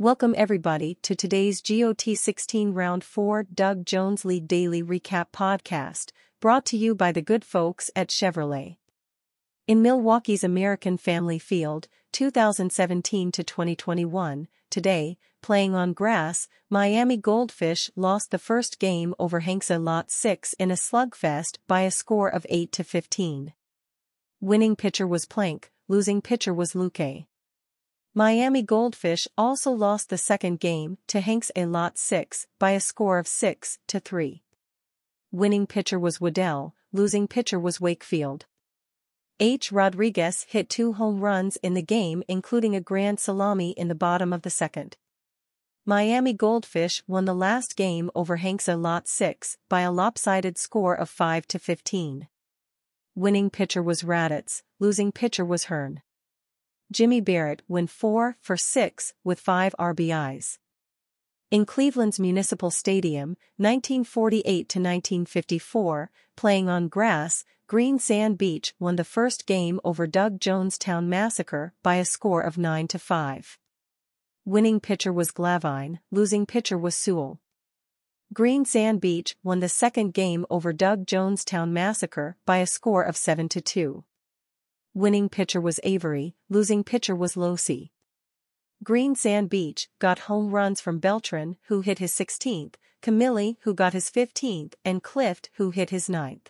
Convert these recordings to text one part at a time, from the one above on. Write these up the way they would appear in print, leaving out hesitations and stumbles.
Welcome everybody to today's GOT 16 Round 4 Doug Jones League Daily Recap Podcast, brought to you by the good folks at Chevrolet. In Milwaukee's American Family Field, 2017 to 2021, today, playing on grass, Miami Goldfish lost the first game over Hansa Lot 6 in a slugfest by a score of 8-15. Winning pitcher was Plank, losing pitcher was Luque. Miami Goldfish also lost the second game to Hansa Lot 6 by a score of 6-3. Winning pitcher was Waddell, losing pitcher was Wakefield. H. Rodriguez hit 2 home runs in the game, including a grand salami in the bottom of the second. Miami Goldfish won the last game over Hansa Lot 6 by a lopsided score of 5-15. Winning pitcher was Raditz, losing pitcher was Hearn. Jimmy Barrett went 4 for 6 with 5 RBIs. In Cleveland's Municipal Stadium, 1948 to 1954, playing on grass, Green Sand Beach won the first game over Doug Jonestown Massacre by a score of 9-5. Winning pitcher was Glavine, losing pitcher was Sewell. Green Sand Beach won the second game over Doug Jonestown Massacre by a score of 7-2. Winning pitcher was Avery, losing pitcher was Losi. Green Sand Beach got home runs from Beltran, who hit his 16th, Camilli, who got his 15th, and Clift, who hit his 9th.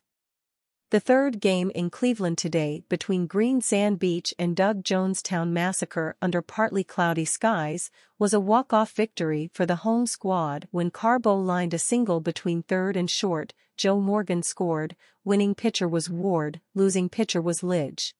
The third game in Cleveland today between Green Sand Beach and Doug Jonestown Massacre under partly cloudy skies was a walk-off victory for the home squad when Carbo lined a single between third and short. Joe Morgan scored, winning pitcher was Ward, losing pitcher was Lidge.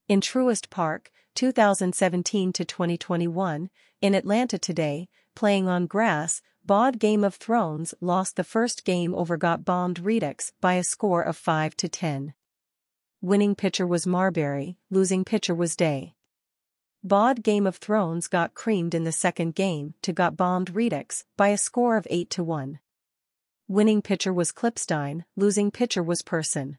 In Truist Park, 2017 to 2021, in Atlanta today, playing on grass, BOD Game of Thrones lost the first game over Got Bombed Redux by a score of 5-10. Winning pitcher was Marbury, losing pitcher was Day. BOD Game of Thrones got creamed in the second game to Got Bombed Redux by a score of 8-1. Winning pitcher was Klipstein, losing pitcher was Person.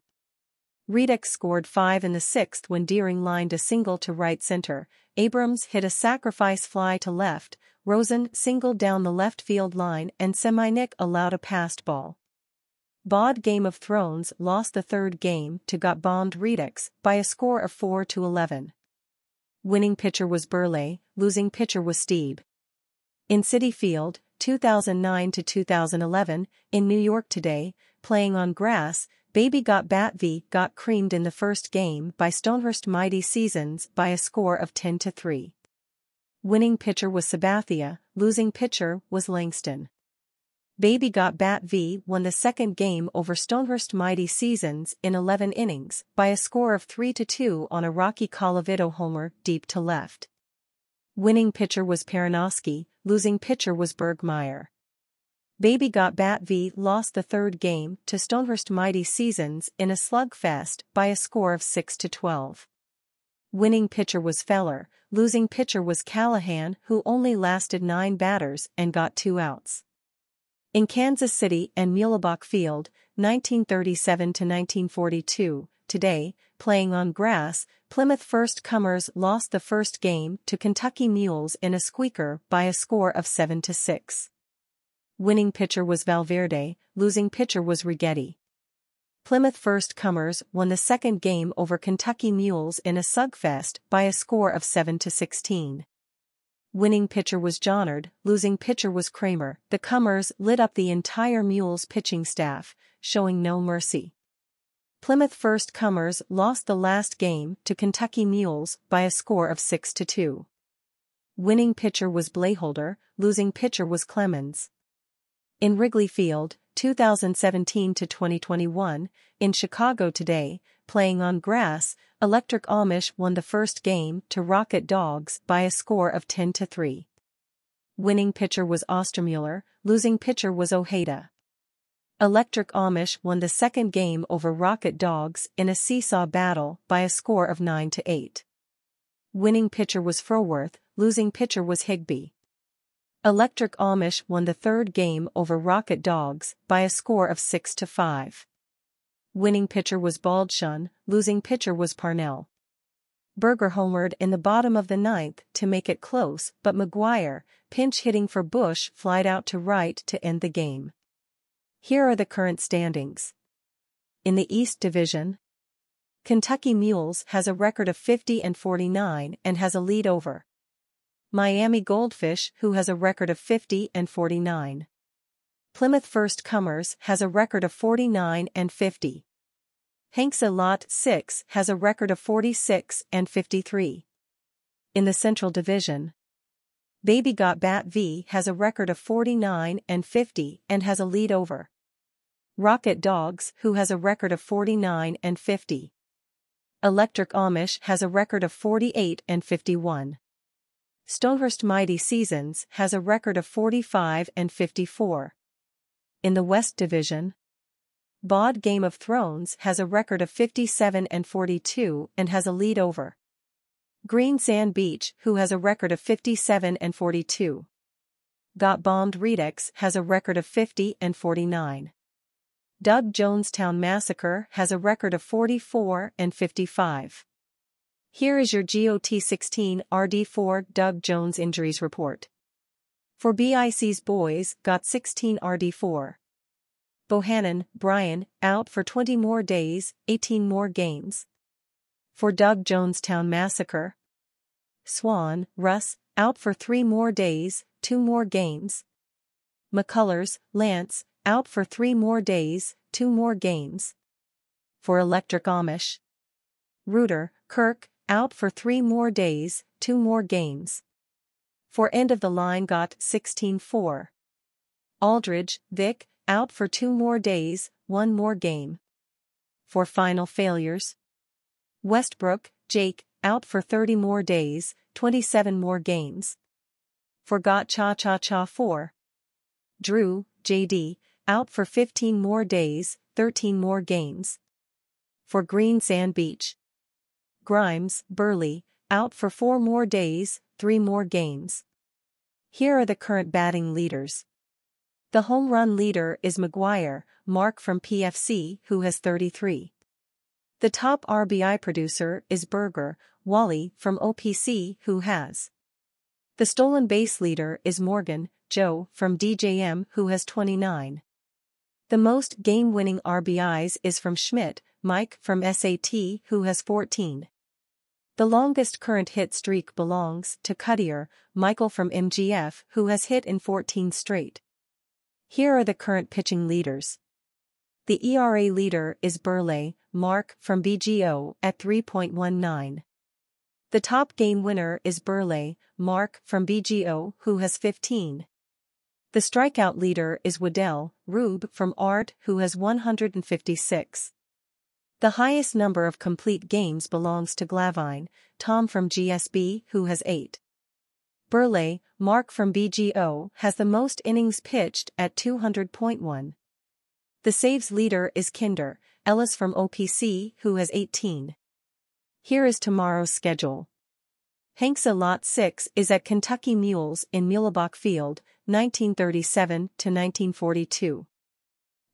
Redux scored 5 in the 6th when Deering lined a single to right center, Abrams hit a sacrifice fly to left, Rosen singled down the left field line and Seminick allowed a passed ball. BOD Game of Thrones lost the third game to Got Bombed Redux by a score of 4-11. Winning pitcher was Burley, losing pitcher was Steeb. In Citi Field, 2009 to 2011, in New York today, playing on grass, Baby Got Bat V got creamed in the first game by Stonehurst Mighty Seasons by a score of 10-3. Winning pitcher was Sabathia, losing pitcher was Langston. Baby Got Bat V won the second game over Stonehurst Mighty Seasons in 11 innings by a score of 3-2 on a Rocky Colavito homer deep to left. Winning pitcher was Peranowski, losing pitcher was Bergmeyer. Baby Got Bat V lost the third game to Stonehurst Mighty Seasons in a slugfest by a score of 6-12. Winning pitcher was Feller, losing pitcher was Callahan, who only lasted 9 batters and got 2 outs. In Kansas City and Muhlebach Field, 1937 to 1942, today, playing on grass, Plymouth First Comers lost the first game to Kentucky Mules in a squeaker by a score of 7-6. Winning pitcher was Valverde, losing pitcher was Righetti. Plymouth First Comers won the second game over Kentucky Mules in a slugfest by a score of 7-16. Winning pitcher was Johnard, losing pitcher was Kramer. The Comers lit up the entire Mules pitching staff, showing no mercy. Plymouth First Comers lost the last game to Kentucky Mules by a score of 6-2. Winning pitcher was Blayholder, losing pitcher was Clemens. In Wrigley Field, 2017 to 2021, in Chicago today, playing on grass, Electric Amish won the first game to Rocket Dogs by a score of 10-3. Winning pitcher was Ostermuller, losing pitcher was Ojeda. Electric Amish won the second game over Rocket Dogs in a seesaw battle by a score of 9-8. Winning pitcher was Froworth, losing pitcher was Higbee. Electric Amish won the third game over Rocket Dogs by a score of 6-5. Winning pitcher was Baldshun, losing pitcher was Parnell. Burger homered in the bottom of the ninth to make it close, but McGuire, pinch hitting for Bush, flied out to right to end the game. Here are the current standings. In the East Division, Kentucky Mules has a record of 50-49 and has a lead over Miami Goldfish, who has a record of 50-49. Plymouth First Comers has a record of 49-50. Hanks Lot 6 has a record of 46-53. In the Central Division, Baby Got Bat V has a record of 49-50 and has a lead over Rocket Dogs, who has a record of 49-50. Electric Amish has a record of 48-51. Stonehurst Mighty Seasons has a record of 45-54. In the West Division, Bod Game of Thrones has a record of 57-42 and has a lead over Green Sand Beach, who has a record of 57-42. Got Bombed Redux has a record of 50-49. Doug Jonestown Massacre has a record of 44-55. Here is your GOT16 RD4 Doug Jones Injuries Report. For BIC's boys, got 16 RD4. Bohannon, Brian, out for 20 more days, 18 more games. For Doug Jonestown Massacre, Swan, Russ, out for 3 more days, 2 more games. McCullers, Lance, out for 3 more days, 2 more games. For Electric Amish, Reuter, Kirk, out for 3 more days, 2 more games. For End of the Line got 16-4. Aldridge, Vic, out for 2 more days, 1 more game. For Final Failures, Westbrook, Jake, out for 30 more days, 27 more games. For Got Cha-Cha-Cha 4. Drew, JD, out for 15 more days, 13 more games. For Green Sand Beach, Grimes, Burley, out for 4 more days, 3 more games. Here are the current batting leaders. The home run leader is McGuire, Mark from PFC, who has 33. The top RBI producer is Berger, Wally from OPC, who has. The stolen base leader is Morgan, Joe from DJM, who has 29. The most game-winning RBIs is from Schmidt, Mike from SAT, who has 14. The longest current hit streak belongs to Cuttier, Michael from MGF, who has hit in 14 straight. Here are the current pitching leaders. The ERA leader is Burley, Mark from BGO at 3.19. The top game winner is Burley, Mark from BGO, who has 15. The strikeout leader is Waddell, Rube from Art, who has 156. The highest number of complete games belongs to Glavine, Tom from GSB, who has 8. Burley, Mark from BGO, has the most innings pitched at 200.1. The saves leader is Kinder, Ellis from OPC, who has 18. Here is tomorrow's schedule. Hanks Lot 6 is at Kentucky Mules in Muhlebach Field, 1937-1942.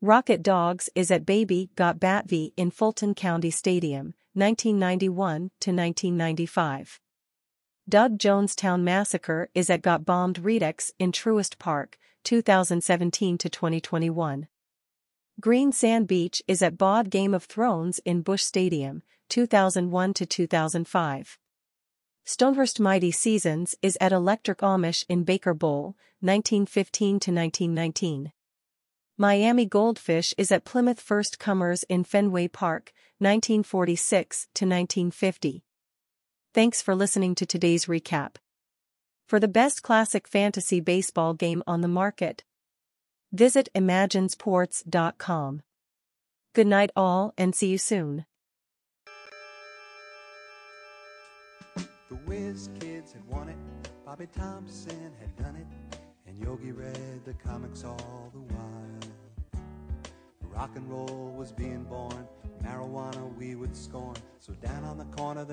Rocket Dogs is at Baby Got Bat V in Fulton County Stadium, 1991-1995. Doug Jonestown Massacre is at Got Bombed Redux in Truist Park, 2017-2021. Green Sand Beach is at Bod Game of Thrones in Busch Stadium, 2001-2005. Stonehurst Mighty Seasons is at Electric Amish in Baker Bowl, 1915-1919. Miami Goldfish is at Plymouth First Comers in Fenway Park, 1946-1950. Thanks for listening to today's recap. For the best classic fantasy baseball game on the market, visit imaginesports.com. Good night all and see you soon. The Whiz Kids had won it, Bobby Thompson had done it, and Yogi read the comics all the while. Rock and roll was being born, marijuana we would scorn, so down on the corner